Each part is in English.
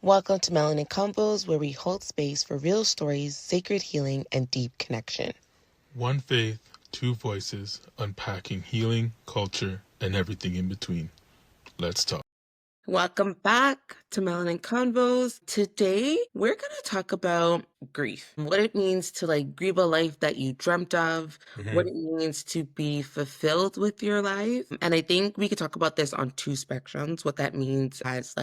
Welcome to Melanin Combos, where we hold space for real stories, sacred healing, and deep connection. One faith, two voices, unpacking healing, culture, and everything in between. Let's talk. Welcome back to Melanin Convos. Today, we're going to talk about grief, what it means to grieve a life that you dreamt of, what it means to be fulfilled with your life. And I think we could talk about this on two spectrums, what that means as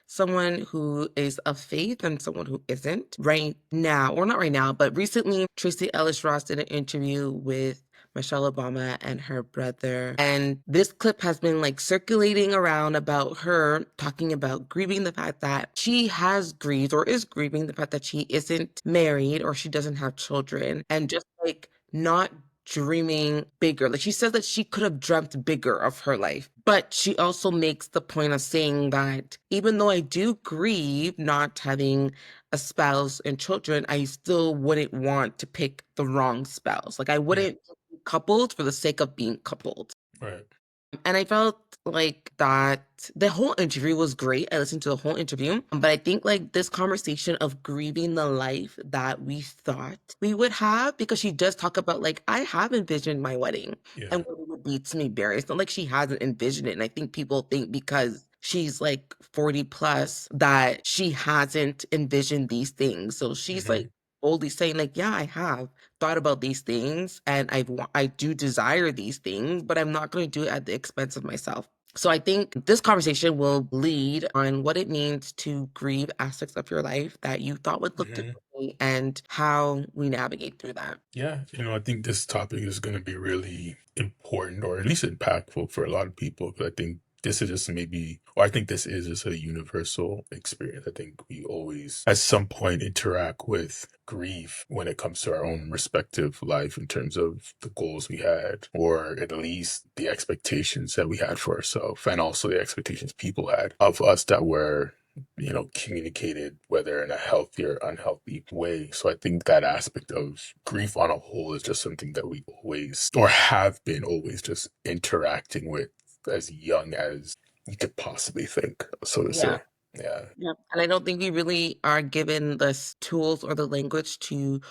someone who is of faith and someone who isn't right now, or not right now, but recently, Tracy Ellis Ross did an interview with Michelle Obama and her brother. And this clip has been circulating around about her talking about grieving the fact that she has grieved or is grieving the fact that she isn't married or she doesn't have children, and just not dreaming bigger. She says that she could have dreamt bigger of her life, but she also makes the point of saying that even though I do grieve not having a spouse and children, I still wouldn't want to pick the wrong spouse. I wouldn't be coupled for the sake of being coupled. Right. And I felt like that the whole interview was great. I listened to the whole interview, but I think this conversation of grieving the life that we thought we would have, because she does talk about I have envisioned my wedding and what it would be to me married. It's not like she hasn't envisioned it. And I think people think because she's 40 plus that she hasn't envisioned these things. So she's boldly saying yeah, I have thought about these things and I do desire these things, but I'm not going to do it at the expense of myself. So I think this conversation will lead on what it means to grieve aspects of your life that you thought would look differently and how we navigate through that. Yeah, I think this topic is going to be really important, or at least impactful for a lot of people, because I think this is just I think this is just a universal experience. I think we always, at some point, interact with grief when it comes to our own respective life in terms of the goals we had, or at least the expectations that we had for ourselves, and also the expectations people had of us that were communicated, whether in a healthy or unhealthy way. So I think that aspect of grief on a whole is just something that we always, or have been always, just interacting with as young as you could possibly think, so to say. Yeah. Yep. And I don't think we really are given the tools or the language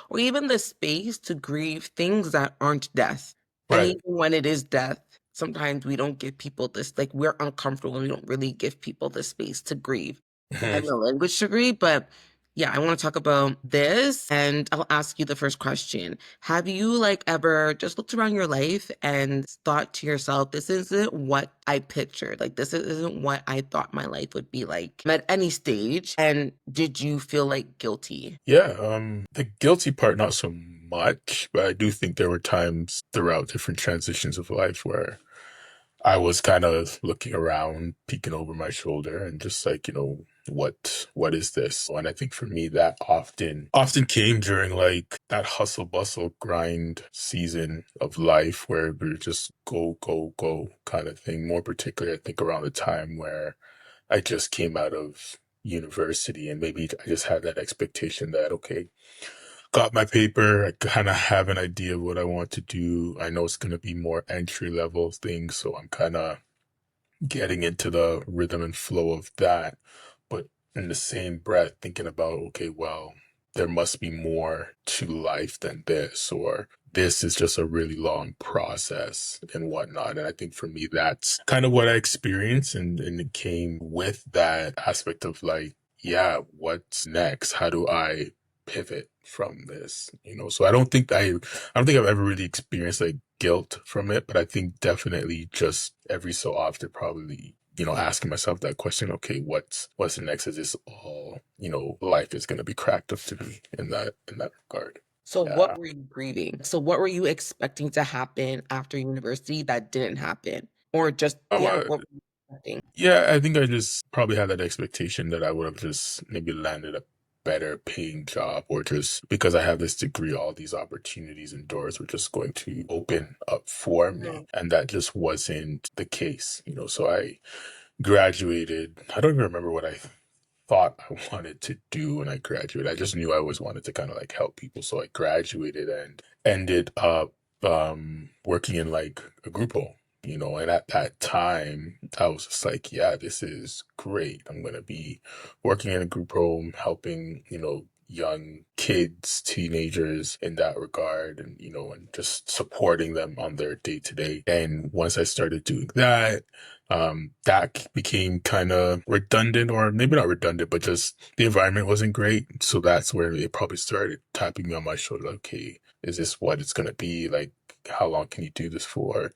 or even the space to grieve things that aren't death. And Right. even when it is death, sometimes we don't give people this, we're uncomfortable and we don't really give people the space to grieve and the language to grieve. But yeah, I want to talk about this, and I'll ask you the first question. Have you ever just looked around your life and thought to yourself, this isn't what I pictured, this isn't what I thought my life would be like at any stage? And did you feel guilty? Yeah, the guilty part, not so much, but I do think there were times throughout different transitions of life where I was kind of looking around, peeking over my shoulder, and just what is this? And I think for me, that often came during that hustle bustle grind season of life where we just go, go, go kind of thing. More particularly, I think around the time where I just came out of university, and maybe I just had that expectation that, okay, got my paper, I kind of have an idea of what I want to do. I know it's going to be more entry level things, so I'm kind of getting into the rhythm and flow of that. But in the same breath, thinking about, okay, well, there must be more to life than this, or this is just a really long process and whatnot. And I think for me, that's kind of what I experienced. And it came with that aspect of yeah, what's next? How do I pivot from this? So I don't think I've ever really experienced guilt from it, but I think definitely just every so often probably asking myself that question, okay, what's the next? Is this all life is going to be cracked up to be in that regard? So what were you grieving? So what were you expecting to happen after university that didn't happen? Or just, what were you expecting? Yeah, I think I just probably had that expectation that I would have just maybe landed a better paying job, or just because I have this degree, all these opportunities and doors were just going to open up for me. And that just wasn't the case, So I graduated. I don't even remember what I thought I wanted to do when I graduated. I just knew I always wanted to kind of help people. So I graduated and ended up working in a group home. And at that time, I was just like, yeah, this is great. I'm going to be working in a group home, helping, young kids, teenagers in that regard, and just supporting them on their day to day. And once I started doing that, that became kind of redundant, or maybe not redundant, but just the environment wasn't great. So that's where they probably started tapping me on my shoulder, like, okay, is this what it's going to be? Like, how long can you do this for?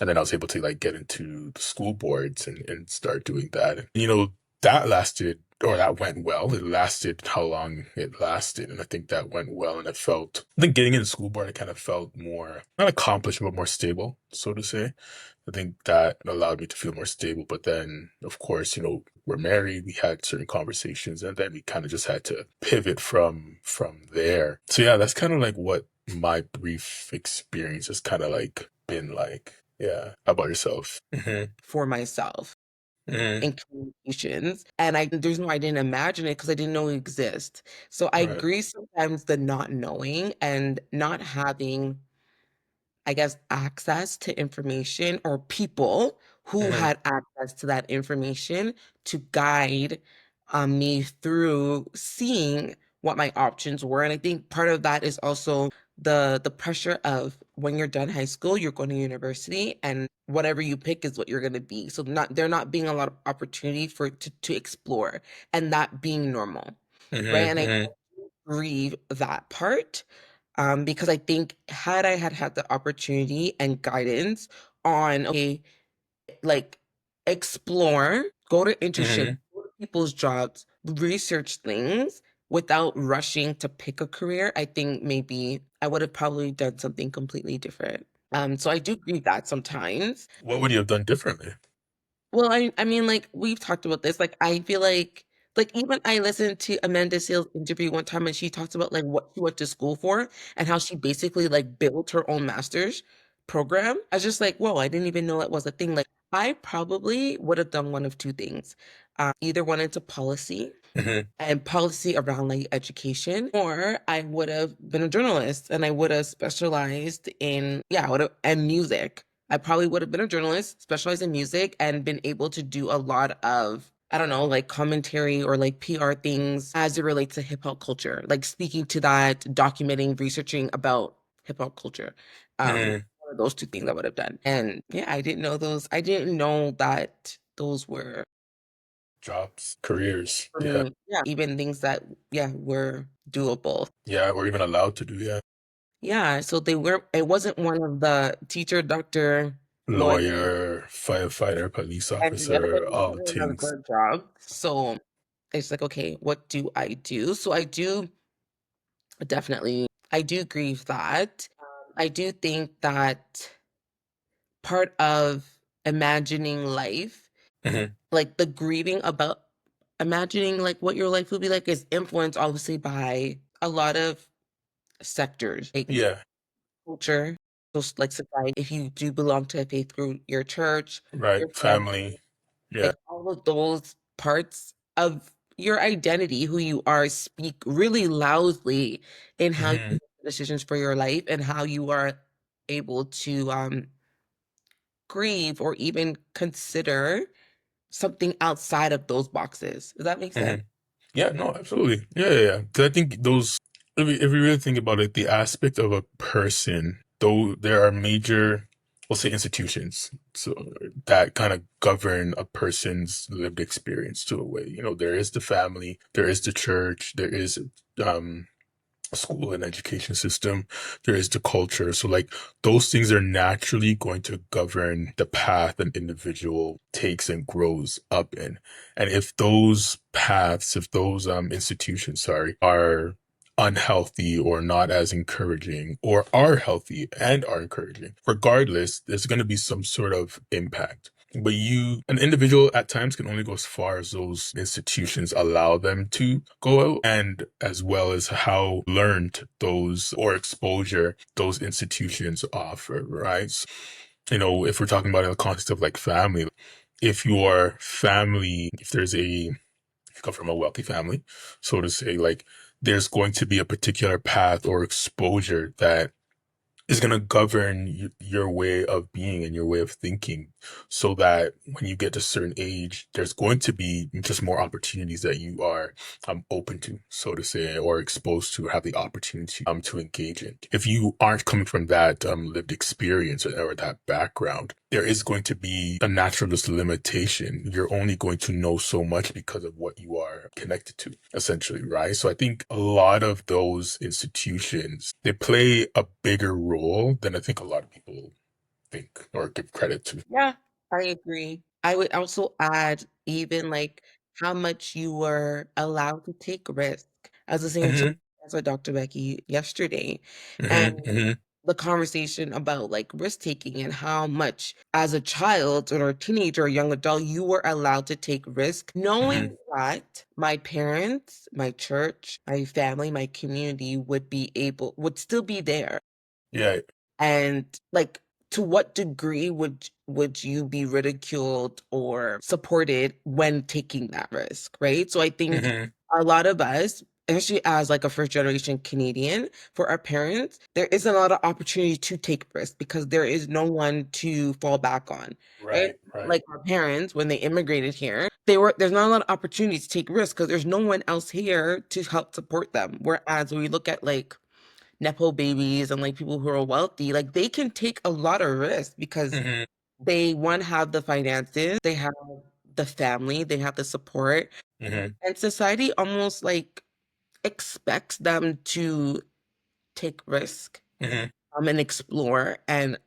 And then I was able to like get into the school boards and start doing that. And, that lasted, or that went well. It lasted how long it lasted. And I think that went well. And I think getting into school board, I kind of felt more, not accomplished, but more stable, so to say. I think that allowed me to feel more stable. But then, of course, we're married. We had certain conversations, and then we kind of just had to pivot from there. So yeah, that's kind of like what my brief experience has kind of like been like. Yeah. How about yourself? For myself Hmm. in communications. And the reason why I didn't imagine it because I didn't know it exists. So I Right. agree sometimes the not knowing and not having, I guess, access to information or people who Hmm. had access to that information to guide me through seeing what my options were. And I think part of that is also the pressure of when you're done high school, you're going to university, and whatever you pick is what you're going to be. So not there not being a lot of opportunity to explore, and that being normal, right? Hmm. And I Hmm. grieve that part, because I think had I had the opportunity and guidance on, okay, like explore, go to internship, Hmm. go to people's jobs, research things without rushing to pick a career, I think maybe I would have probably done something completely different. So I do grieve that sometimes. What would you have done differently? Well, I mean, like we've talked about this. Like I feel like even I listened to Amanda Seales' interview one time, and she talks about like what she went to school for and how she basically like built her own master's program. I was just like, whoa, I didn't even know that was a thing. Like I probably would have done one of two things. Either went into policy Hmm. and policy around like education, or I would have been a journalist and I would have specialized in, yeah, I would have, and music. I probably would have been a journalist, specialized in music, and been able to do a lot of, I don't know, like commentary or like PR things as it relates to hip hop culture, like speaking to that, documenting, researching about hip hop culture. Hmm. One of those two things I would have done. And yeah, I didn't know those. I didn't know that those were Jobs, careers. for Yeah. me, yeah, even things that, yeah, were doable. Yeah. Or even allowed to do. Yeah. Yeah, so they were it wasn't one of the teacher, doctor, lawyer, Lawyer, firefighter, police and the other one officer, all the didn't have a things. good job. So it's like, okay, what do I do? So I do definitely, I do grieve that. I do think that part of imagining life, Hmm. like the grieving about imagining like what your life would be like, is influenced obviously by a lot of sectors, like Yeah. culture, like society. If you do belong to a faith group, your church, your Right. family, Family. Yeah. like all of those parts of your identity, who you are, speak really loudly in how you Hmm. make decisions for your life and how you are able to grieve or even consider something outside of those boxes. Does that make Hmm. sense? Yeah, no, absolutely. Yeah, yeah, yeah. 'Cause I think those, if we really think about it, the aspect of a person, though there are major, we'll say institutions, so that kind of govern a person's lived experience to a way. There is the family, there is the church, there is um school and education system, there is the culture. So like those things are naturally going to govern the path an individual takes and grows up in. And if those paths, if those institutions, sorry, are unhealthy or not as encouraging, or are healthy and are encouraging, regardless, there's going to be some sort of impact. But an individual at times can only go as far as those institutions allow them to go out, and as well as how learned those or exposure those institutions offer, right? So, if we're talking about in the context of like family, if your family, if you come from a wealthy family, so to say, like there's going to be a particular path or exposure that is going to govern your way of being and your way of thinking, so that when you get to a certain age, there's going to be just more opportunities that you are open to, so to say, or exposed to, or have the opportunity to engage in. If you aren't coming from that lived experience, or that background, there is going to be a natural just limitation. You're only going to know so much because of what you are connected to, essentially, right? So I think a lot of those institutions, they play a bigger role than I think a lot of people think or give credit to. Yeah, I agree. I would also add even like how much you were allowed to take risk. I was listening to Hmm. Dr. Becky yesterday, and Hmm. Hmm. the conversation about like risk taking and how much as a child or a teenager or young adult you were allowed to take risk, knowing Hmm. that my parents, my church, my family, my community would still be there. Yeah. And like, to what degree would you be ridiculed or supported when taking that risk, right? So I think Hmm. a lot of us, especially as like a first generation Canadian, for our parents, there isn't a lot of opportunity to take risks because there is no one to fall back on, right? Right. Right. Like our parents, when they immigrated here, there's not a lot of opportunity to take risks because there's no one else here to help support them. Whereas when we look at like nepo babies and like people who are wealthy, like they can take a lot of risks because Hmm. they one have the finances, they have the family, they have the support, Hmm. and society almost like expects them to take risk Hmm. and explore and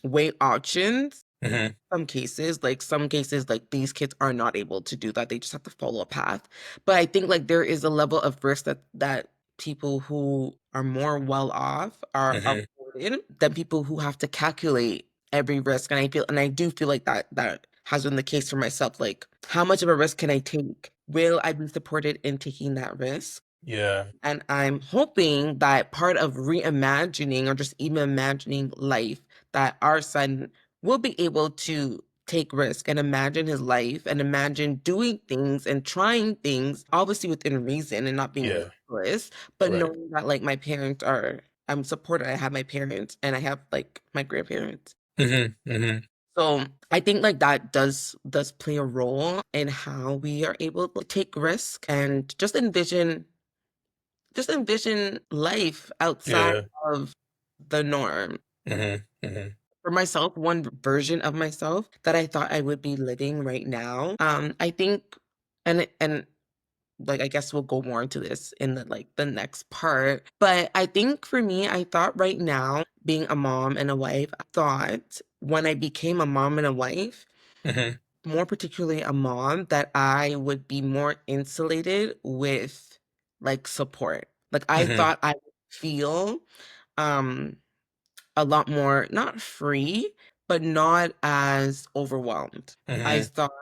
weigh options. Hmm. Some cases like these kids are not able to do that, they just have to follow a path. But I think like there is a level of risk that people who are more well off are Hmm. afforded than people who have to calculate every risk. And I do feel like that has been the case for myself. Like, how much of a risk can I take? Will I be supported in taking that risk? Yeah. And I'm hoping that part of reimagining or just even imagining life, that our son will be able to take risk and imagine his life and imagine doing things and trying things, obviously within reason and not being Yeah. reckless, but Right. knowing that like my parents are, I'm supported. I have my parents and I have like my grandparents. Hmm. Hmm. So I think like that does play a role in how we are able to take risk and just envision life outside Yeah. of the norm. Hmm. Hmm. For myself, one version of myself that I thought I would be living right now, I think, and like I guess we'll go more into this in the next part. But I think for me, I thought right now, being a mom and a wife, I thought when I became a mom and a wife, Hmm. more particularly a mom, that I would be more insulated with like support. Like I Hmm. thought I would feel um a lot more not free, but not as overwhelmed. I Hmm. thought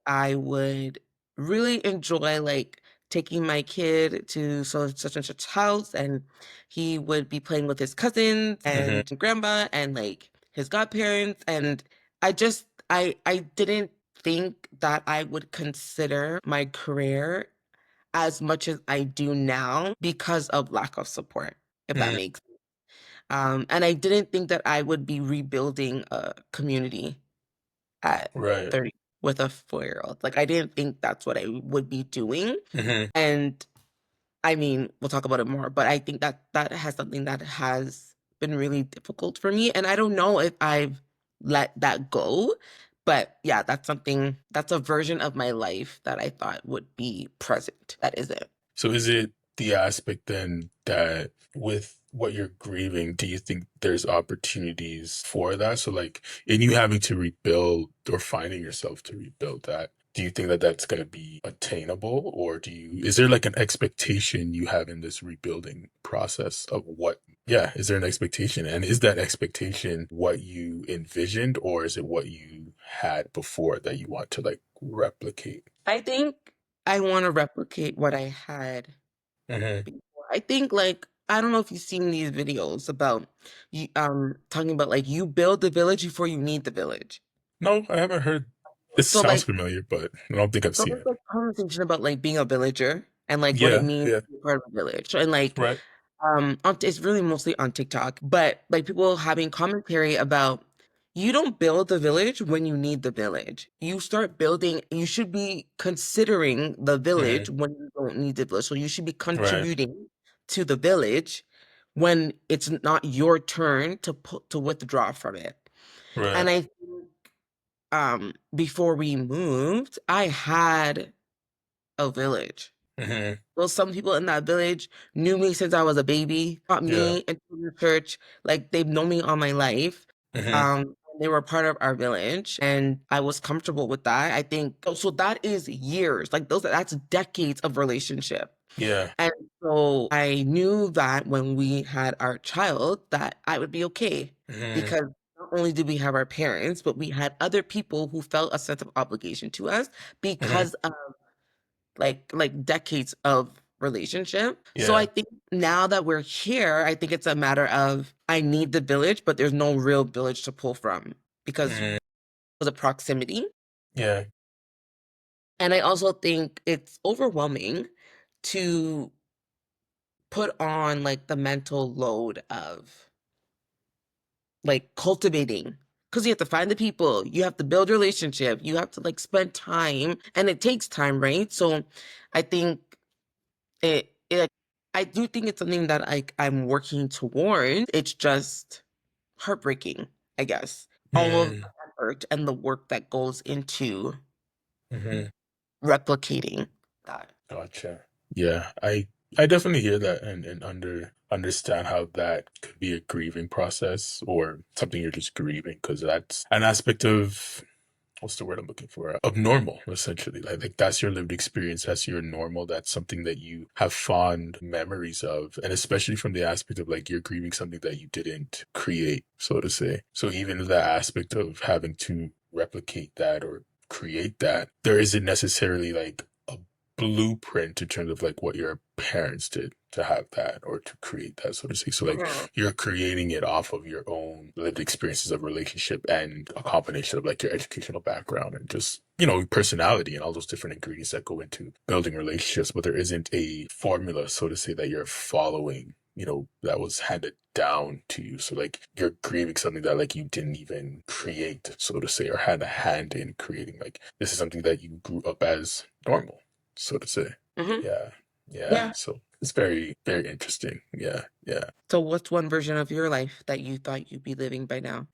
I would really enjoy like taking my kid to such and such house and he would be playing with his cousins Hmm. and grandma and like his godparents and I didn't think that I would consider my career as much as I do now because of lack of support, if that Hmm. makes and I didn't think that I would be rebuilding a community at Right. 30 with a 4-year-old. Like, I didn't think that's what I would be doing. Hmm. And I mean, we'll talk about it more, but I think that that has something that has been really difficult for me. And I don't know if I've let that go. But yeah, that's a version of my life that I thought would be present. That isn't. So is it the aspect then that with what you're grieving, do you think there's opportunities for that? So like in you having to rebuild or finding yourself to rebuild that, do you think that that's going to be attainable, or is there like an expectation you have in this rebuilding process of what, yeah, is there an expectation? And is that expectation what you envisioned, or is it what you had before that you want to like replicate? I think I want to replicate what I had Hmm. before. I think like I don't know if you've seen these videos about you talking about like you build the village before you need the village. No, I haven't heard. This So sounds like familiar, but I don't think I've so seen there's it. like conversation about like being a villager and like what it Yeah, means yeah, to be part of a village. And like right. it's really mostly on TikTok, but like people having commentary about you don't build the village when you need the village. You start building, you should be considering the Hmm. village when you don't need the village. So you should be Right. contributing to the village when it's not your turn to put to withdraw from it. Right. And I think before we moved, I had a village. Hmm. Well, some people in that village knew me since I was a baby, taught Yeah. me into the church. Like they've known me all my life. Hmm. They were part of our village, and I was comfortable with that. I think so. That is years, like that's decades of relationship. Yeah. And so I knew that when we had our child, that I would be okay Hmm. because not only did we have our parents, but we had other people who felt a sense of obligation to us Hmm. because of like decades of relationship. So I Yeah. think now that we're here, I think it's a matter of I need the village, but there's no real village to pull from because of Hmm. the proximity. Yeah. And I also think it's overwhelming to put on like the mental load of like cultivating because you have to find the people, you have to build relationship, you have to like spend time, and it takes time, right? So I think it I do think it's something that I'm working toward. It's just heartbreaking, I guess. All of the Hmm. effort and the work that goes into Hmm. replicating that. Gotcha. Yeah, I definitely hear that and understand how that could be a grieving process or something you're just grieving because that's an aspect of what's the word I'm looking for? Abnormal, essentially. Like that's your lived experience. That's your normal. That's something that you have fond memories of. And especially from the aspect of like you're grieving something that you didn't create, so to say. So even the aspect of having to replicate that or create that, there isn't necessarily like a blueprint in terms of like what your parents did to have that or to create that, so to say. So like Mhm. you're creating it off of your own lived experiences of relationship and a combination of like your educational background and just, you know, personality and all those different ingredients that go into building relationships. But there isn't a formula, so to say, that you're following, you know, that was handed down to you. So like you're grieving something that like you didn't even create, so to say, or had a hand in creating. Like this is something that you grew up as normal, so to say. Mhm. Yeah. Yeah. Yeah. So it's very, very interesting. Yeah. Yeah. So what's one version of your life that you thought you'd be living by now?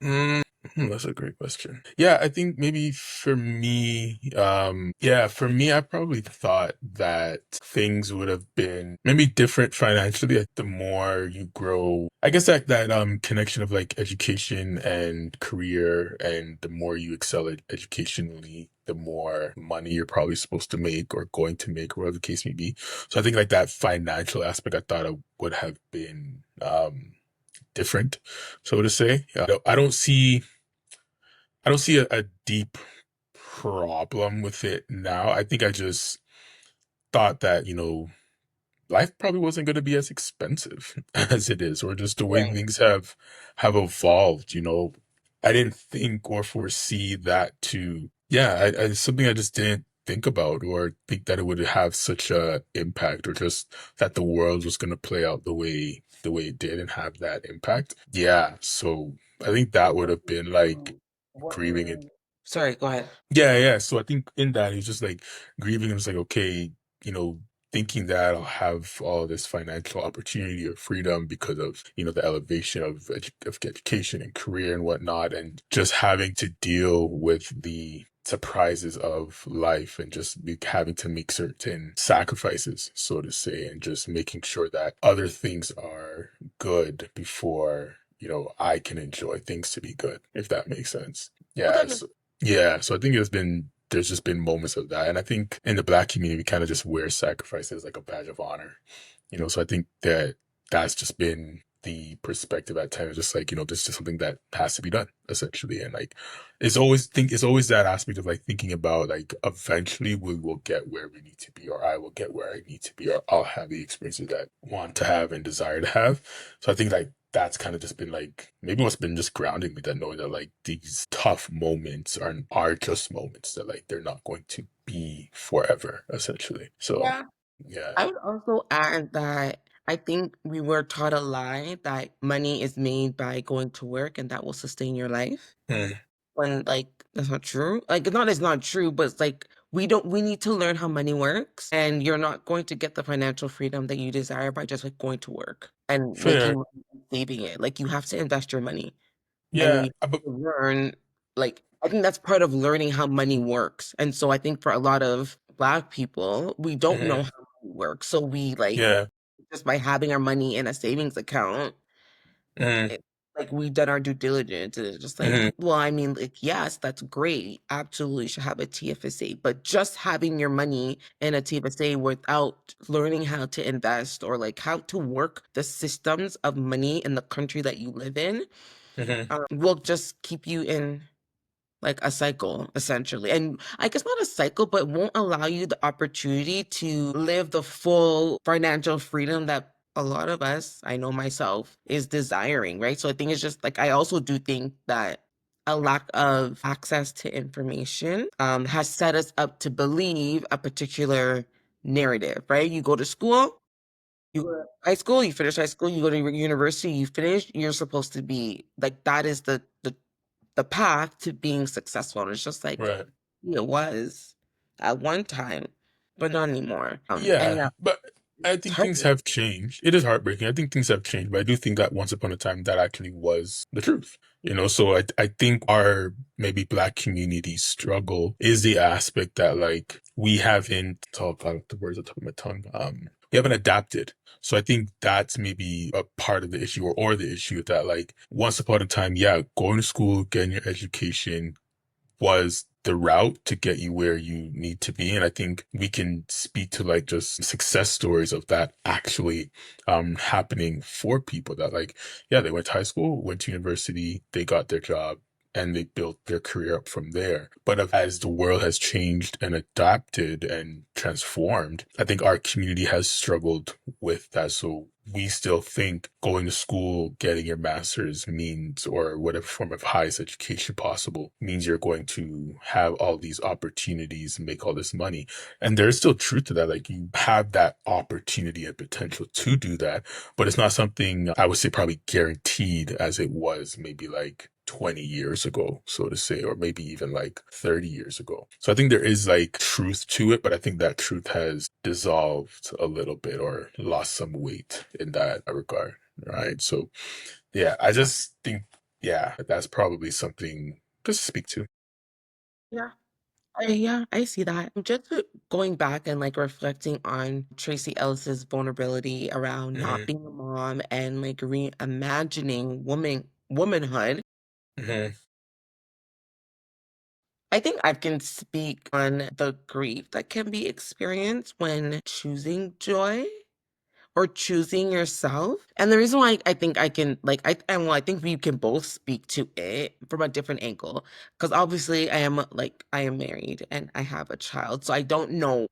That's a great question. Yeah, I think maybe for me, for me, I probably thought that things would have been maybe different financially. Like the more you grow, I guess that connection of like education and career, and the more you excel educationally, the more money you're probably supposed to make or going to make, or whatever the case may be. So I think like that financial aspect, I thought it would have been different, so to say. I don't see a deep problem with it now. I think I just thought that, you know, life probably wasn't going to be as expensive as it is, or just the way Right. things have evolved. You know, I didn't think or foresee that to, yeah, it's something I just didn't think about or think that it would have such a impact, or just that the world was going to play out the way it did and have that impact. Yeah, so I think that would have been like What were grieving it. you? Sorry, go ahead. Yeah, yeah. So I think in that he's just like grieving. It was like, okay, you know, thinking that I'll have all this financial opportunity or freedom because of, you know, the elevation of, of education and career and whatnot, and just having to deal with the surprises of life and just having to make certain sacrifices, so to say, and just making sure that other things are good before, you know, I can enjoy things to be good, if that makes sense. Well, Yeah. that Yeah, so I think there's just been moments of that. And I think in the black community we kind of just wear sacrifice as like a badge of honor. You know, so I think that that's just been the perspective at times, just like, you know, this is just something that has to be done, essentially. And like it's always that aspect of like thinking about like eventually we will get where we need to be, or I will get where I need to be, or I'll have the experiences that I want to have and desire to have. So I think like that's kind of just been like maybe what's been just grounding me, that knowing that like these tough moments are just moments, that like they're not going to be forever, essentially. So yeah. yeah. I would also add that. I think we were taught a lie that money is made by going to work and that will sustain your life. Mm, When like that's not true. Like not it's not true, but it's like we need to learn how money works, and you're not going to get the financial freedom that you desire by just like going to work and making fair. money and saving it. Like you have to invest your money and you Yeah, need to learn, like I think that's part of learning how money works. And so I think for a lot of Black people, we don't know mhm, how money works. So we like yeah, just by having our money in a savings account, mhm, it, like we've done our due diligence, and it's just like, mhm, well, I mean, like, yes, that's great. Absolutely you should have a TFSA, but just having your money in a TFSA without learning how to invest or like how to work the systems of money in the country that you live in, mhm, will just keep you in like a cycle essentially, and I guess not a cycle, but won't allow you the opportunity to live the full financial freedom that a lot of us, I know myself, is desiring, right? So I think it's just like I also do think that a lack of access to information has set us up to believe a particular narrative, right? You go to school, you go to high school, you finish high school, you go to university, you finish, you're supposed to be like that is the path to being successful. And it's just like right. it was at one time, but not anymore. And Yeah, yeah, but I it's think hard. things have changed. It is heartbreaking. I think things have changed, but I do think that once upon a time that actually was the truth. So I think our maybe Black community struggle is the aspect that like we haven't talk about the words on top of my tongue. We haven't adapted. So I think that's maybe a part of the issue or the issue that like once upon a time, yeah, going to school, getting your education, was the route to get you where you need to be. And I think we can speak to like just success stories of that actually happening for people that like, yeah, they went to high school, went to university, they got their job and they built their career up from there. But as the world has changed and adapted and transformed, I think our community has struggled with that. So we still think going to school, getting your master's means, or whatever form of highest education possible means you're going to have all these opportunities and make all this money. And there's still truth to that. Like you have that opportunity and potential to do that, but it's not something I would say probably guaranteed as it was maybe like 20 years ago, so to say, or maybe even like 30 years ago. So I think there is like truth to it, but I think that truth has dissolved a little bit or lost some weight in that regard. Right. So yeah, I just think, yeah, that's probably something to speak to. Yeah. Yeah, I see that. Just going back and like reflecting on Tracy Ellis's vulnerability around not Hmm. being a mom and like reimagining womanhood. Hmm. I think I can speak on the grief that can be experienced when choosing joy or choosing yourself. And the reason why I think I can like I think we can both speak to it from a different angle. Because obviously I am married and I have a child. So I don't know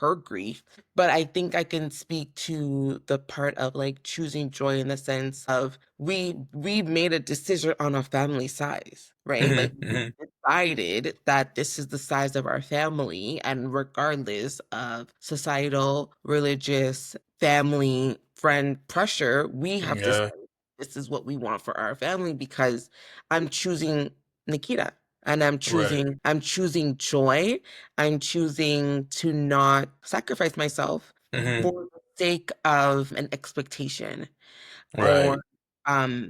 her grief, but I think I can speak to the part of like choosing joy in the sense of we made a decision on our family size, right? Hmm. Like Hmm. decided that this is the size of our family, and regardless of societal, religious, family, friend pressure, we have Yeah. decided this is what we want for our family because I'm choosing Nikita, and Right. I'm choosing joy. I'm choosing to not sacrifice myself Hmm. for the sake of an expectation or Right.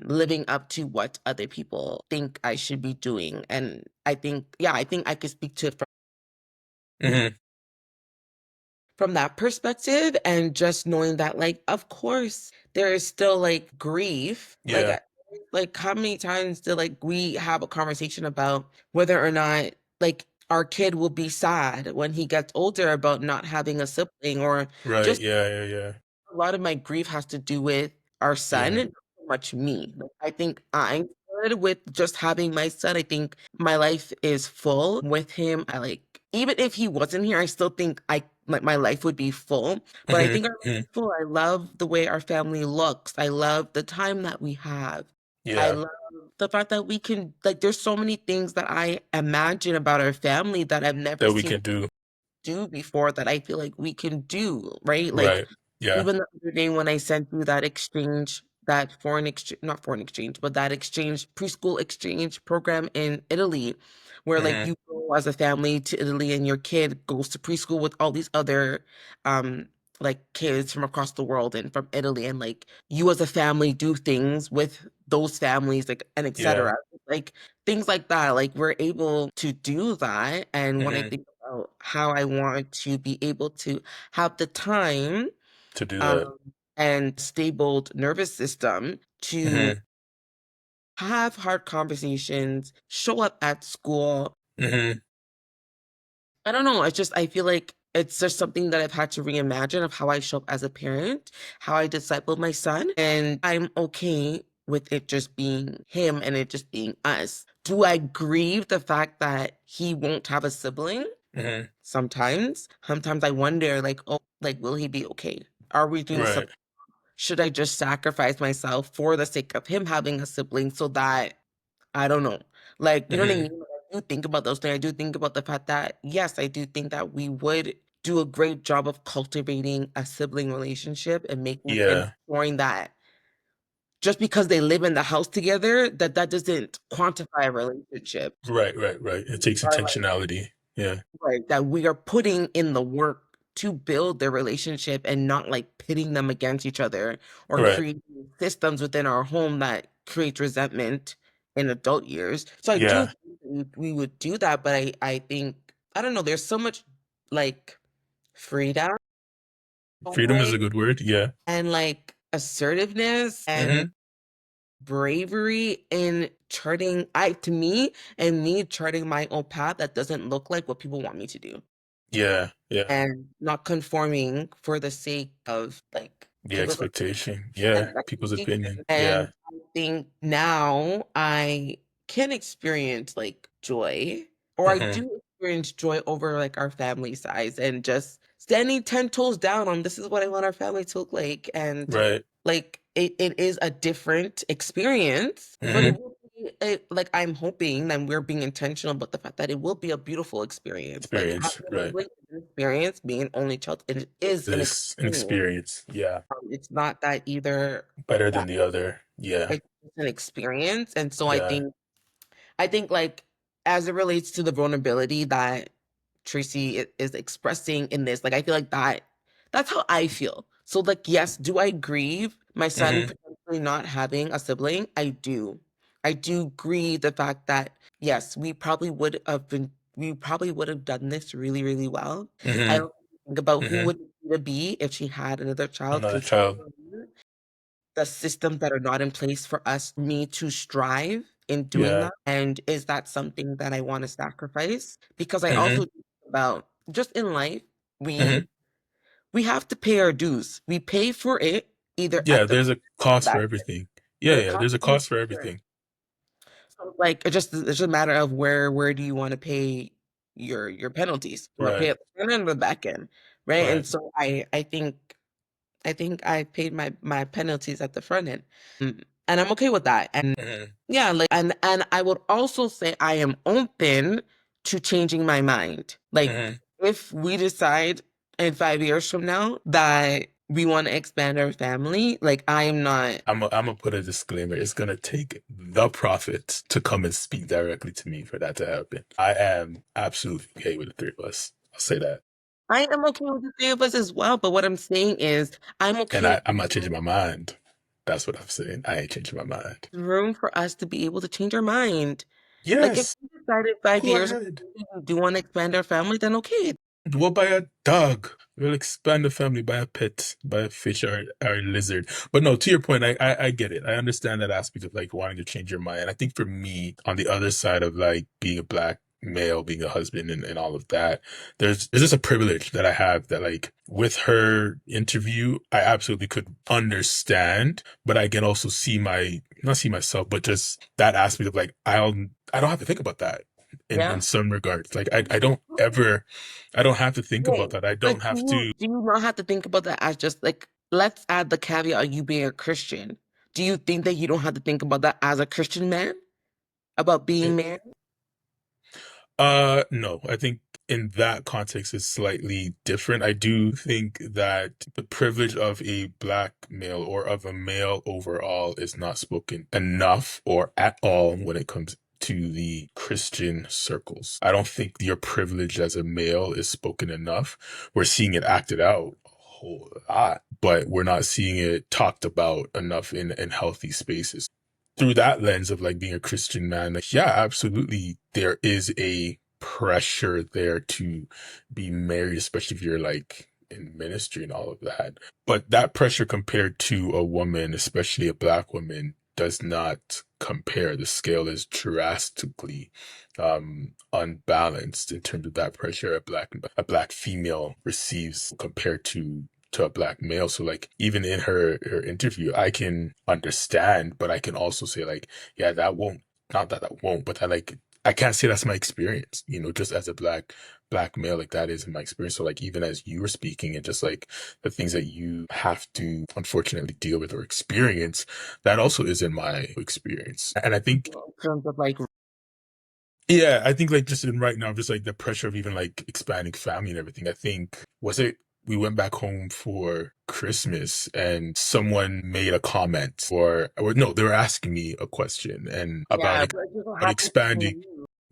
living up to what other people think I should be doing. And I think, yeah, I think I could speak to it Hmm. from that perspective, and just knowing that like of course there is still like grief, Yeah. like how many times do like we have a conversation about whether or not like our kid will be sad when he gets older about not having a sibling, or Right. just Yeah. Yeah. Yeah. a lot of my grief has to do with our son, Yeah. and not so much me. Like, I think I'm good with just having my son. I think my life is full with him. I like, even if he wasn't here, I still think I like my life would be full. But I Hmm. think our life Hmm. is full. I love the way our family looks. I love the time that we have. I Yeah. love the fact that we can like there's so many things that I imagine about our family that I've never That we seen can do. do before that I feel like we can do, right? Like Right. Yeah. Even the other day when I sent you that exchange, that foreign exchange, not foreign exchange, but that exchange, preschool exchange program in Italy, where like Hmm. you go as a family to Italy and your kid goes to preschool with all these other um like kids from across the world and from Italy, and like you as a family do things with those families, like, and Yeah. etc. Like things like that. Like we're able to do that. And when I Hmm. think about how I want to be able to have the time To do that. um, and stable nervous system to Hmm. have hard conversations, show up at school. Hmm. I don't know. It's just, I feel like it's just something that I've had to reimagine of how I show up as a parent, how I disciple my son. And I'm okay with it just being him and it just being us. Do I grieve the fact that he won't have a sibling? Hmm. Sometimes. Sometimes I wonder, like, oh, like, will he be okay? Are we doing Right. something? Should I just sacrifice myself for the sake of him having a sibling so that I don't know. Like, you know what I Hmm. mean? Like, I do think about those things. I do think about the fact that, yes, I do think that we would do a great job of cultivating a sibling relationship and making and Yeah. ensuring that just because they live in the house together, that doesn't quantify a relationship. Right. Right. Right. It takes Or like, intentionality. Yeah. right, that we are putting in the work to build their relationship and not like pitting them against each other or Right. creating systems within our home that creates resentment in adult years. So I do Yeah. think we would do that, but I think I don't know, there's so much like freedom Freedom is away a good word. Yeah. and like assertiveness and Hmm. bravery in charting I to me and me charting my own path that doesn't look like what people want me to do. Yeah. Yeah. And not conforming for the sake of like The people's expectation. Yeah. People's opinion. expectations. And Yeah. I think now I can experience like joy, or I Hmm. do experience joy over like our family size and just standing 10 toes down on this is what I want our family to look like. And Right. like it is a different experience, but it Hmm. will be like I'm hoping and we're being intentional about the fact that it will be a beautiful experience. Like Experience. having a Right. sibling is an experience, being an only child it is an This an experience. experience. Yeah. It's not that either Better than that the other. Yeah. it's an experience. And so Yeah. I think like as it relates to the vulnerability that Tracy is expressing in this, like I feel like that's how I feel. So like yes, do I grieve my son Hmm. potentially not having a sibling? I do. I do grieve the fact that yes, we probably would have done this really, really well. I Hmm. don't think about who Hmm. would Nikita be if she had another child, Another because child. the systems that are not in place for us me to strive in doing Yeah. that, and is that something that I want to sacrifice? Because I also Hmm. think about just in life we Hmm. we have to pay our dues. We pay for it either Yeah. at the There's a cost for back. everything. Yeah. There's a Yeah. cost There's a to cost for it. everything. So like it's just a matter of where do you want to pay your penalties? You want to pay Right. at the front end or the back end, right? Right. And so I think I paid my penalties at the front end. And I'm okay with that. And Hmm. yeah, like and I would also say I am open to changing my mind. Like Hmm. if we decide in 5 years from now that we want to expand our family, like I am not. I'm gonna put a disclaimer. It's gonna take the prophet to come and speak directly to me for that to happen. I am absolutely okay with the three of us. I'll say that. I am okay with the three of us as well. But what I'm saying is I'm And okay with I'm not changing my mind. That's what I'm saying. I ain't changing my mind. room for us to be able to change our mind. Like if Yes, we decided five go years ahead. we do want to expand our family, then okay. We'll buy a dog. We'll expand the family, buy a pet, buy a fish or a lizard. But no, to your point, I get it. I understand that aspect of like wanting to change your mind. I think for me, on the other side of like being a black male, being a husband and all of that, there's just a privilege that I have that like with her interview, I absolutely could understand, but I can also see not see myself, but just that aspect of like I don't have to think about that in Yeah. some regards. Like I don't have to think about Right. that. I But don't have to. do you not have to think about that as just like let's add the caveat of you being a Christian. Do you think that you don't have to think about that as a Christian man? About being man? No, I think in that context is slightly different. I do think that the privilege of a black male or of a male overall is not spoken enough or at all when it comes to the Christian circles. I don't think your privilege as a male is spoken enough. We're seeing it acted out a whole lot, but we're not seeing it talked about enough in healthy spaces through that lens of like being a Christian man, like, yeah, absolutely, there is a pressure there to be married, especially if you're like in ministry and all of that. But that pressure compared to a woman, especially a black woman, does not compare. The scale is drastically unbalanced in terms of that pressure a black female receives compared to a black male. So like even in her interview, I can understand, but I can also say like, yeah, that won't not that that won't, but I can't say that's my experience, just as a black male, like that is in my experience. So like even as you were speaking and just like the things that you have to unfortunately deal with or experience, that also is in my experience. And I think In terms of like, yeah, I think like just in right now, just like the pressure of even like expanding family and everything. I think was it we went back home for Christmas and someone made a comment or no, they were asking me a question and yeah, but it doesn't about happen to expanding. me.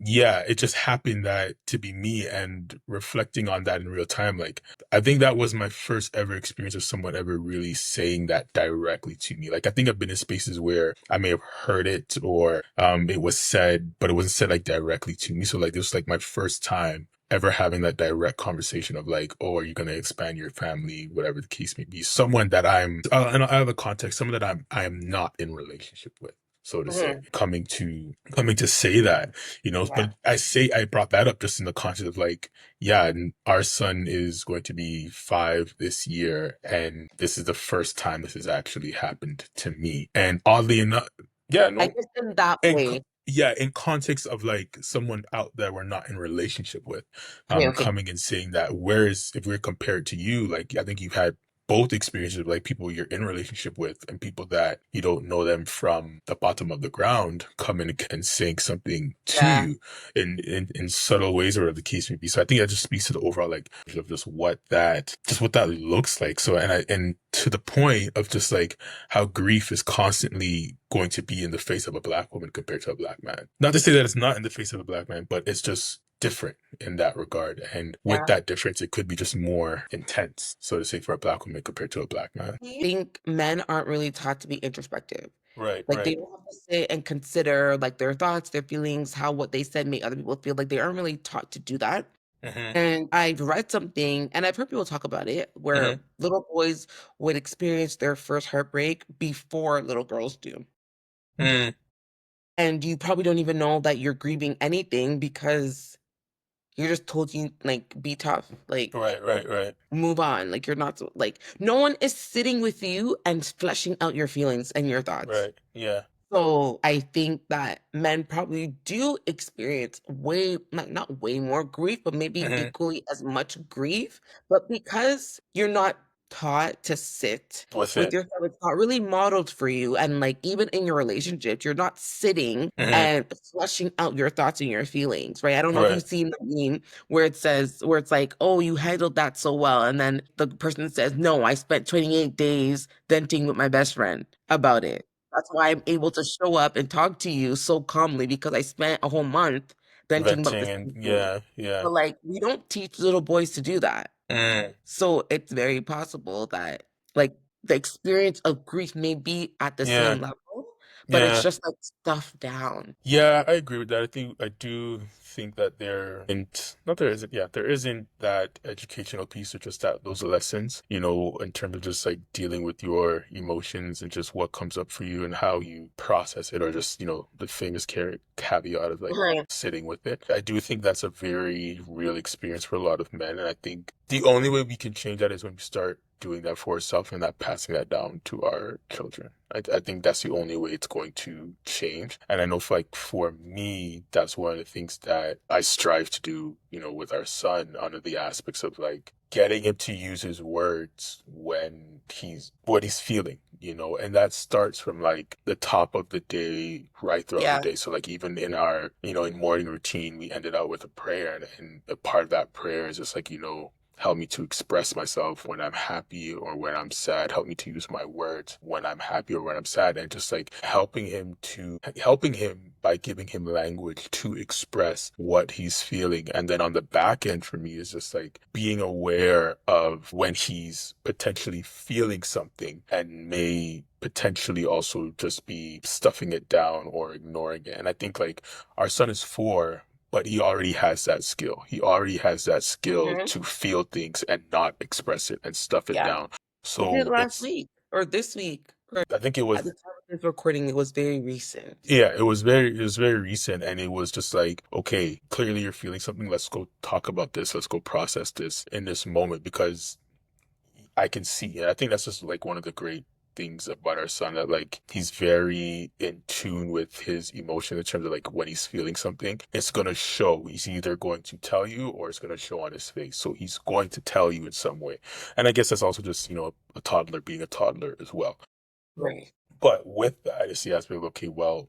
Yeah, it just happened that to be me and reflecting on that in real time. Like, I think that was my first ever experience of someone ever really saying that directly to me. Like, I think I've been in spaces where I may have heard it or it was said, but it wasn't said like directly to me. So like, this was like my first time ever having that direct conversation of like, oh, are you going to expand your family, whatever the case may be. Someone that and I have a context, someone that I am not in relationship with, so to say, Mhm. coming to say that, Yeah, but I brought that up just in the context of like, yeah, and our son is going to be 5 this year, and this is the first time this has actually happened to me. And oddly enough, yeah, I no, guess in that and way. yeah, in context of like someone out there we're not in relationship with, Okay, okay. coming and saying that, whereas if we're compared to you, like I think you've had both experiences of like people you're in relationship with and people that you don't know them from the bottom of the ground coming and saying something to Yeah, you in subtle ways or the case may be. So I think that just speaks to the overall like of just what that looks like. So and to the point of just like how grief is constantly going to be in the face of a black woman compared to a black man. Not to say that it's not in the face of a black man, but it's just different in that regard. And with yeah. that difference, it could be just more intense, so to say, for a black woman compared to a black man. I think men aren't really taught to be introspective. Right, Like they right. don't have to sit and consider like their thoughts, their feelings, how what they said make other people feel. Like they aren't really taught to do that. Mm-hmm. And I've read something, and I've heard people talk about it, where Mm-hmm. little boys would experience their first heartbreak before little girls do. Mm. And you probably don't even know that you're grieving anything because you're just told you like be tough, like Right, right, right, move on. Like you're not like no one is sitting with you and fleshing out your feelings and your thoughts. right. Yeah. So I think that men probably do experience way, not way more grief, but maybe Mm-hmm. equally as much grief. But because you're not taught to sit With with it. yourself, it's not really modeled for you. And like even in your relationship, you're not sitting Mm-hmm. and flushing out your thoughts and your feelings, right? I don't know if Right. you've seen the meme where it's like, oh, you handled that so well. And then the person says, no, I spent 28 days venting with my best friend about it. That's why I'm able to show up and talk to you so calmly because I spent a whole month venting about Venting the and same thing. yeah, yeah. But like, we don't teach little boys to do that. Mm. So it's very possible that like the experience of grief may be at the Yeah, same level, but it's yeah. just like stuffed down. Yeah, I agree with that. I do think that there isn't that educational piece or just that those lessons, in terms of just like dealing with your emotions and just what comes up for you and how you process it, or just, the famous caveat of like Right. sitting with it. I do think that's a very real experience for a lot of men, and I think the only way we can change that is when we start doing that for ourselves and not passing that down to our children. I think that's the only way it's going to change. And I know for me, that's one of the things that I strive to do, with our son under the aspects of like getting him to use his words when what he's feeling, and that starts from like the top of the day right throughout the Yeah. day. So like even in our, in morning routine, we ended out with a prayer, and a part of that prayer is just like, help me to express myself when I'm happy or when I'm sad. Help me to use my words when I'm happy or when I'm sad. And just like helping him by giving him language to express what he's feeling. And then on the back end for me is just like being aware of when he's potentially feeling something and may potentially also just be stuffing it down or ignoring it. And I think like our son is 4, but he already has that skill. He already has that skill Hmm. to feel things and not express it and stuff it Yeah. down. He did So last it's, week or this week. Or I think it at the was, time of this recording, it was very recent. yeah, it was very recent, and it was just like, okay, clearly you're feeling something. Let's go talk about this. Let's go process this in this moment, because I can see it. I think that's just like one of the great things about our son, that like he's very in tune with his emotion in terms of like when he's feeling something, it's gonna show. He's either going to tell you or it's gonna show on his face. So he's going to tell you in some way. And I guess that's also just, a toddler being a toddler as well. Right. But with that, it's the aspect of, okay, well,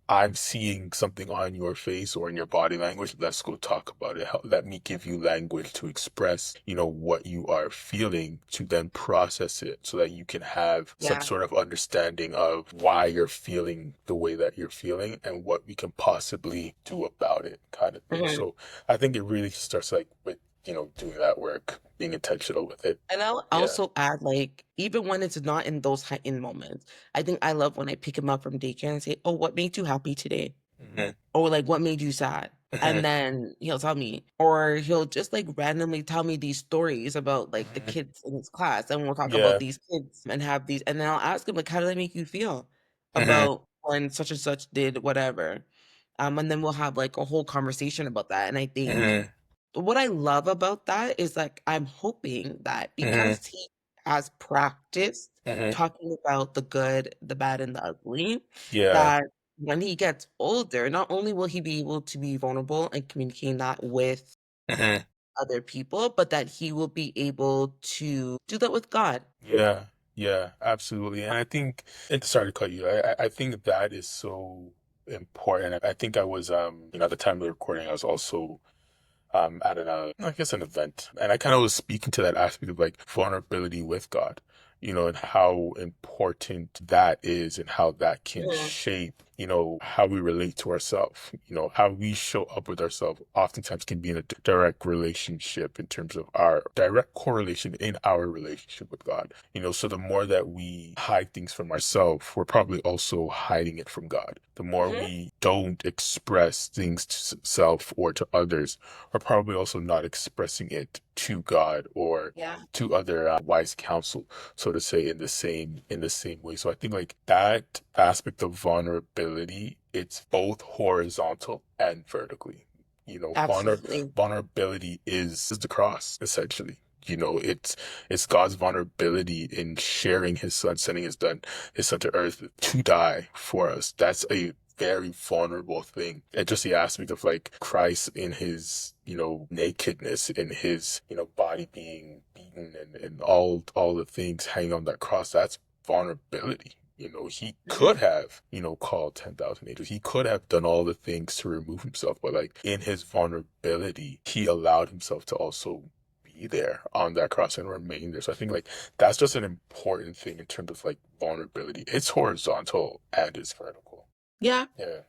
I'm seeing something on your face or in your body language. Let's go talk about it. Let me give you language to express, what you are feeling, to then process it so that you can have some Yeah. sort of understanding of why you're feeling the way that you're feeling and what we can possibly do about it, kind of thing. Mhm. So I think it really starts like with, doing that work, being intentional with it. And I'll Yeah. also add, like, even when it's not in those heightened moments, I think I love when I pick him up from daycare and say, "Oh, what made you happy today?" Hmm. Or like, "What made you sad?" And Hmm. then he'll tell me, or he'll just like randomly tell me these stories about like the Hmm. kids in his class, and we'll talk about Yeah. these kids and have these, and then I'll ask him like, "How did that make you feel Hmm. about when such and such did whatever?" And then we'll have like a whole conversation about that. And I think Hmm. what I love about that is like I'm hoping that Hmm. because he has practiced Hmm. talking about the good, the bad, and the ugly, Yeah. that when he gets older, not only will he be able to be vulnerable and communicating that with Hmm. other people, but that he will be able to do that with God. Yeah. Yeah. Absolutely. And I think, and sorry to cut you. I think that is so important. I think I was, at the time of the recording, I was also at I guess an event, and I kind of was speaking to that aspect of like vulnerability with God, and how important that is, and how that can Mhm. shape, how we relate to ourselves, how we show up with ourselves oftentimes can be in a direct relationship in terms of our direct correlation in our relationship with God, so the more that we hide things from ourselves, we're probably also hiding it from God. The more Mhm. we don't express things to self or to others, are probably also not expressing it to God or Yeah. to other wise counsel, so to say, in the same way. So I think like that aspect of vulnerability, it's both horizontal and vertically. Absolutely. Vulnerability is the cross, essentially. It's God's vulnerability in sharing his son, sending his son to earth to die for us. That's a very vulnerable thing. And just the aspect of like Christ in his, nakedness, in his, body being beaten, and all the things hanging on that cross, that's vulnerability. He Mhm. could have, called 10,000 angels. He could have done all the things to remove himself, but like in his vulnerability, he allowed himself to also be there on that cross and remain there. So I think like that's just an important thing in terms of like vulnerability. It's horizontal and it's vertical. Yeah, Yeah.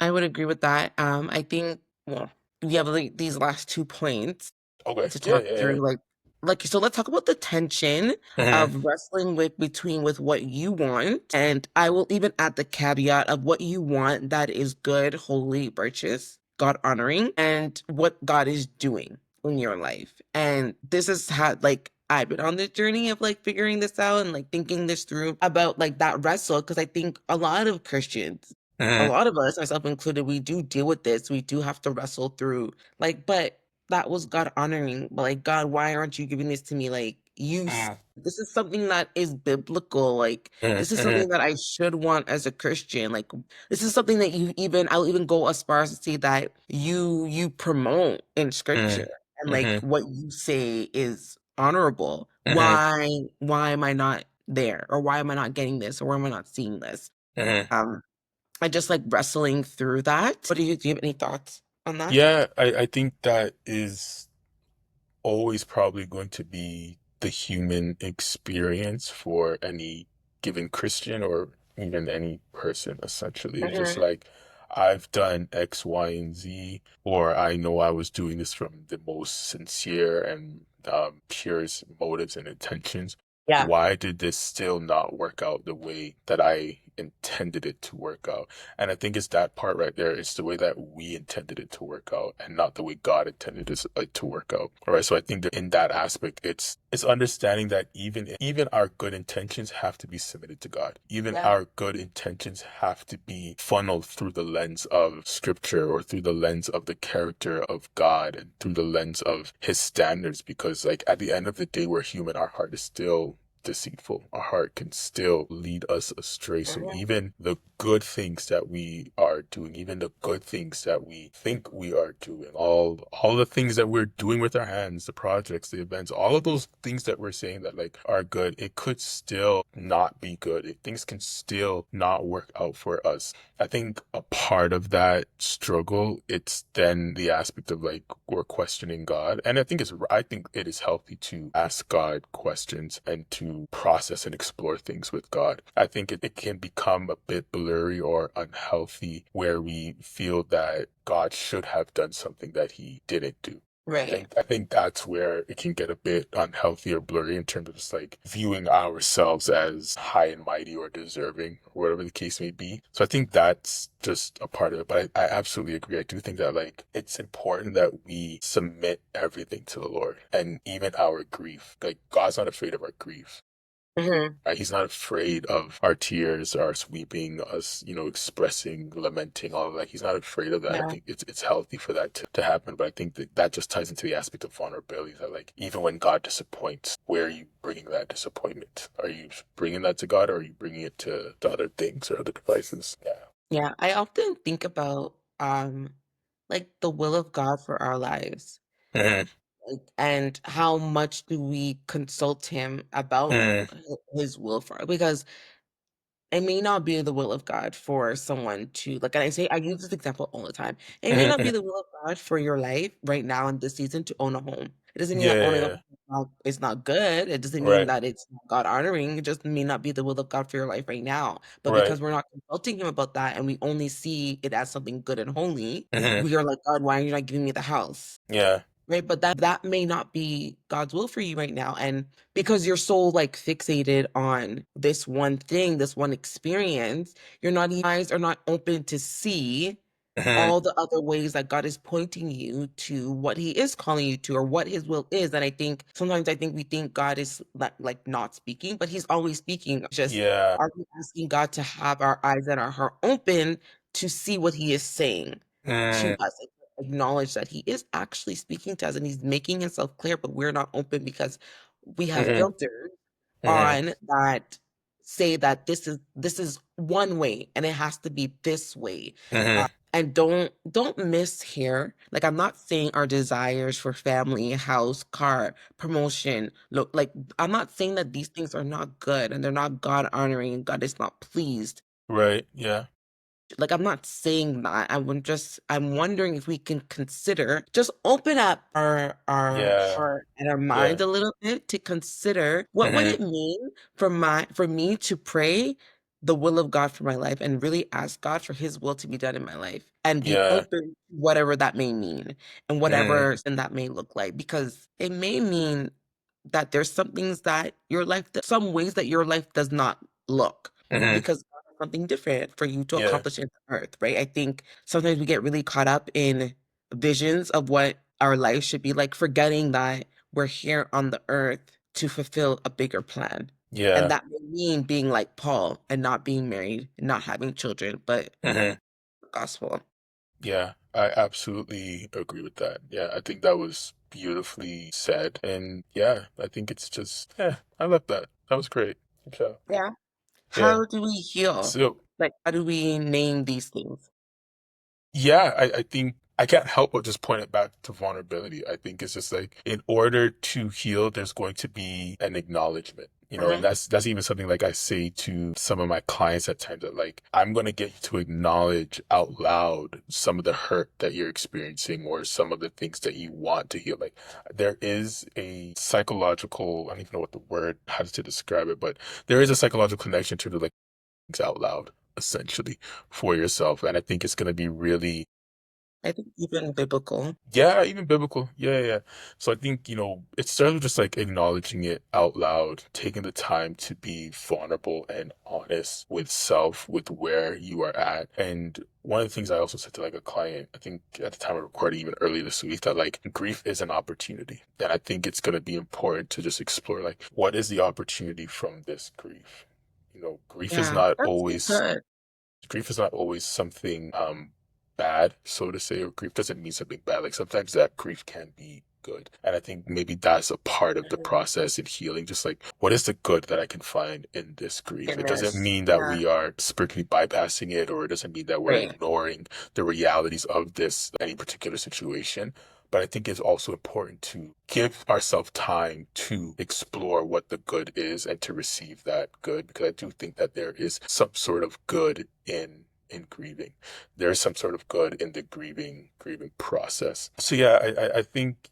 I would agree with that. I think, well, we have like these last 2 points Okay. to Yeah, talk yeah, through, yeah. like so let's talk about the tension Hmm. of wrestling with what you want, and I will even add the caveat of what you want that is good, holy, righteous, God honoring, and what God is doing in your life. And this is how like I've been on this journey of like figuring this out and like thinking this through about like that wrestle, because I think a lot of Christians, a Hmm. lot of us, myself included, we do deal with this. We do have to wrestle through like, but that was God honoring. But like, God, why aren't you giving this to me? Like, Hmm. this is something that is biblical. Like, this is Hmm. something that I should want as a Christian. Like, this is something that I'll even go as far as to say that you promote in Hmm. scripture, and like Hmm. what you say is honorable. Hmm. Why am I not there, or why am I not getting this, or why am I not seeing this? Mhm. Um, I just like wrestling through that. What do you have any thoughts on that? Yeah, I think that is always probably going to be the human experience for any given Christian or even any person, essentially. It's just Hmm. like, I've done X, Y, and Z, or I know I was doing this from the most sincere and purest motives and intentions. Yeah. Why did this still not work out the way that I intended it to work out? And I think it's that part right there. It's the way that we intended it to work out and not the way God intended it to work out. All right. So I think that in that aspect, it's understanding that even our good intentions have to be submitted to God. Even Yeah. our good intentions have to be funneled through the lens of scripture or through the lens of the character of God and through the lens of his standards. Because like at the end of the day, we're human. Our heart is still deceitful. Our heart can still lead us astray. So Hmm. even the good things that we are doing, even the good things that we think we are doing, all the things that we're doing with our hands, the projects, the events, all of those things that we're saying that like are good, it could still not be good. Things can still not work out for us. I think a part of that struggle, it's then the aspect of like we're questioning God. And I think it is healthy to ask God questions and to process and explore things with God. I think it can become a bit blurry or unhealthy where we feel that God should have done something that he didn't do. Right. I think that's where it can get a bit unhealthy or blurry in terms of just like viewing ourselves as high and mighty or deserving, or whatever the case may be. So I think that's just a part of it. But I absolutely agree. I do think that like it's important that we submit everything to the Lord and even our grief. Like God's not afraid of our grief. Hmm. Right? He's not afraid of our tears, our weeping, us, expressing, lamenting, all of that. He's not afraid of that. I Yeah. think it's healthy for that to happen. But I think that just ties into the aspect of vulnerability that, like, even when God disappoints, where are you bringing that disappointment? Are you bringing that to God or are you bringing it to other things or other devices? Yeah. Yeah. I often think about like the will of God for our lives. Mhm. Like, and how much do we consult him about Mhm. his will for, because it may not be the will of God for someone to, like, and I use this example all the time. It may not be Mhm. the will of God for your life right now in this season to own a home. It doesn't mean Yeah, that yeah, owning a yeah. home is not good. It doesn't mean Right. that it's not God honoring. It just may not be the will of God for your life right now. But Right. because we're not consulting him about that and we only see it as something good and holy, Mhm. we are like, God, why are you not giving me the house? Yeah. Right? But that may not be God's will for you right now. And because you're so like fixated on this one thing, this one experience, you're not eyes are not open to see Mhm. all the other ways that God is pointing you to what he is calling you to or what his will is. And I think sometimes I think we think God is like not speaking, but he's always speaking. Just Yeah. are we asking God to have our eyes and our heart open to see what he is saying to Mhm. us? Acknowledge that he is actually speaking to us and he's making himself clear, but we're not open because we have Mhm. filters Mhm. on that say that this is one way and it has to be this way. Mhm. And don't miss here. Like I'm not saying our desires for family, house, car, promotion, look like I'm not saying that these things are not good and they're not God honoring and God is not pleased. Right. Yeah. Like I'm not saying that. I'm wondering if we can consider just open up our Yeah. heart and our Yeah. mind a little bit to consider what would Mhm. it mean for me to pray the will of God for my life and really ask God for his will to be done in my life and be Yeah. open to whatever that may mean and Mhm. whatever and that may look like, because it may mean that there's some things that your life some ways that your life does not look, Mhm. because God has something different for you to Yeah. accomplish in the earth, right? I think sometimes we get really caught up in visions of what our life should be like, forgetting that we're here on the earth to fulfill a bigger plan. And Yeah. that may mean being like Paul and not being married and not having children, but Mhm. the gospel. Yeah. I absolutely agree with that. Yeah. I think that was beautifully said. And yeah, I think it's just, yeah, I love that. That was great. Good job. Yeah. Yeah. How do we heal? So, Like, how do we name these things? yeah, I think I can't help but just point it back to vulnerability. I think it's just like in order to heal, there's going to be an acknowledgement. And Mhm. that's even something like I say to some of my clients at times that like I'm gonna get you to acknowledge out loud some of the hurt that you're experiencing or some of the things that you want to heal. Like there is a psychological, I don't even know what the word how to describe it, but there is a psychological connection to the like things out loud essentially for yourself. And I think it's gonna be really I think even biblical. yeah, even biblical. Yeah, yeah. So I think, it starts with just like acknowledging it out loud, taking the time to be vulnerable and honest with self, with where you are at. And one of the things I also said to like a client, I think at the time of recording, even early this week, that like grief is an opportunity. And I think it's going to be important to just explore like what is the opportunity from this grief? Grief is Yeah, not that's so always good. something bad, so to say, or grief doesn't mean something bad. Like sometimes that grief can be good. And I think maybe that's a part of the Mhm. process in healing. Just like, what is the good that I can find in this grief? It doesn't Goodness. mean that Yeah. we are spiritually bypassing it, or it doesn't mean that we're Right. ignoring the realities of any particular situation. But I think it's also important to give ourselves time to explore what the good is and to receive that good, because I do think that there is some sort of good in grieving. There is some sort of good in the grieving process. So yeah, I think,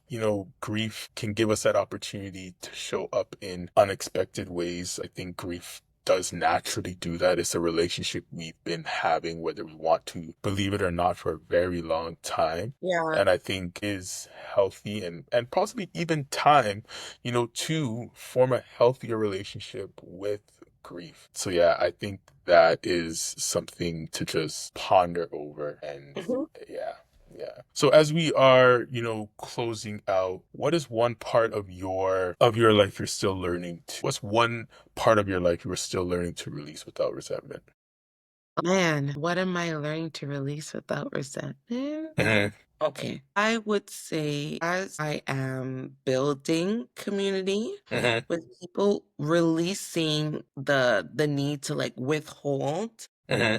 grief can give us that opportunity to show up in unexpected ways. I think grief does naturally do that. It's a relationship we've been having, whether we want to believe it or not, for a very long time. Yeah. And I think is healthy and possibly even time, to form a healthier relationship with grief. So yeah, I think that is something to just ponder over and Mhm. yeah. Yeah. So as we are, closing out, what is one part of your life you're still learning to what's one part of your life you are still learning to release without resentment? Man, what am I learning to release without resentment? Hmm. Okay. I would say as I am building community Hmm. with people, releasing the need to like withhold Hmm.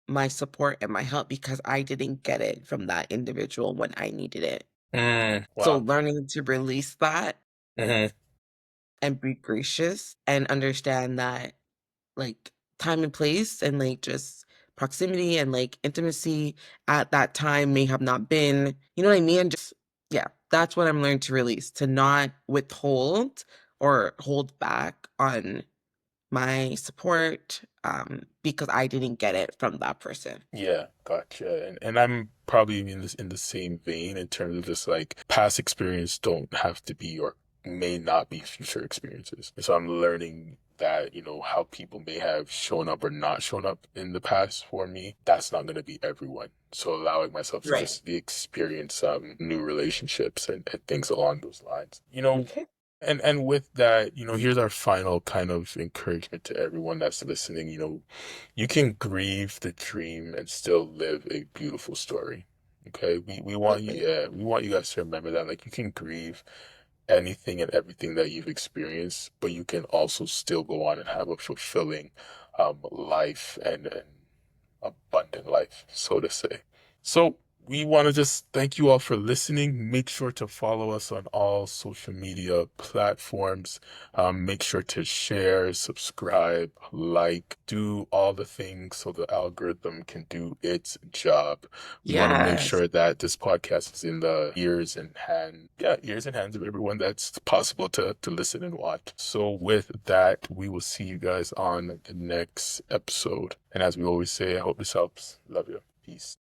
my support and my help because I didn't get it from that individual when I needed it. So Wow. learning to release that Hmm. and be gracious and understand that like time and place and like just proximity and like intimacy at that time may have not been, you know what I mean? And just, yeah, that's what I'm learning to release, to not withhold or hold back on my support because I didn't get it from that person. Yeah, gotcha. And I'm probably in the same vein in terms of just like past experience don't have to be or may not be future experiences. And so I'm learning that, how people may have shown up or not shown up in the past for me, that's not going to be everyone. So allowing myself to Right. just experience new relationships and things along those lines. Okay. And with that, here's our final kind of encouragement to everyone that's listening. You can grieve the dream and still live a beautiful story. Okay, we want you, Absolutely. yeah, we want you guys to remember that. Like you can grieve anything and everything that you've experienced, but you can also still go on and have a fulfilling life and abundant life, so to say. So we want to just thank you all for listening. Make sure to follow us on all social media platforms. Make sure to share, subscribe, like, do all the things so the algorithm can do its job. We want to make Yes. sure that this podcast is in the ears and hands of everyone that's possible to listen and watch. So with that, we will see you guys on the next episode. And as we always say, I hope this helps. Love you. Peace.